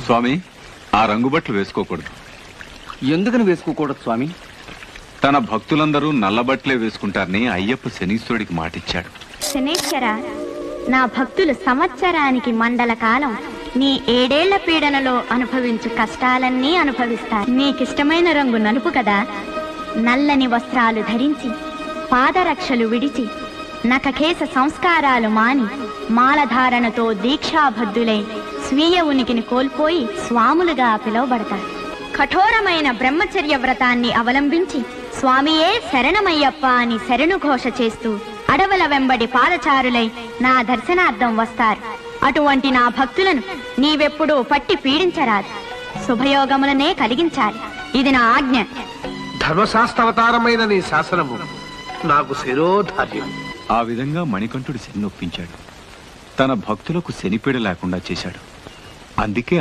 స్వామి, ఆ రంగు బట్టలు వేసుకోకూడదు. ఎందుకని వేసుకోకూడదు స్వామి? తన భక్తులందరూ నల్లబట్లే వేసుకుంటారని అయ్యప్ప శనీశ్వరుడికి మాటిచ్చాడు. శనేశ్వర, నా భక్తులు సంవత్సరానికి మండల కాలం నీ 7 ఏళ్ల పీడనలో అనుభవించు కష్టాలన్నీ అనుభవిస్తారు. నీకిష్టమైన రంగు నలుపు కదా. నల్లని వస్త్రాలు ధరించి, పాదరక్షలు విడిచి, నఖకేశ సంస్కారాలు మాని, మాలధారణతో దీక్షాబద్ధులై స్వీయ ఉనికిని కోల్పోయి స్వాములుగా పిలువబడతారు. కఠోరమైన బ్రహ్మచర్య వ్రతాన్ని అవలంబించి స్వామియే శరణమయ్యప్ప అని శరణుఘోష చేస్తూ అడవుల వెంబడి పాదచారులై నా దర్శనార్థం వస్తారు. అటువంటి నా భక్తులను నీవెప్పుడూ పట్టి పీడించరాదు. శుభయోగములనే కలిగించాలి. ఇది నా ఆజ్ఞ. ధర్మశాస్త్రావతారమైన నీ శాసనము నాకు శిరోధార్యం. ఆ విధంగా మణికంఠుడు శని ఒప్పించాడు. తన భక్తులకు శనిపీడ లేకుండా చేశాడు. అందుకే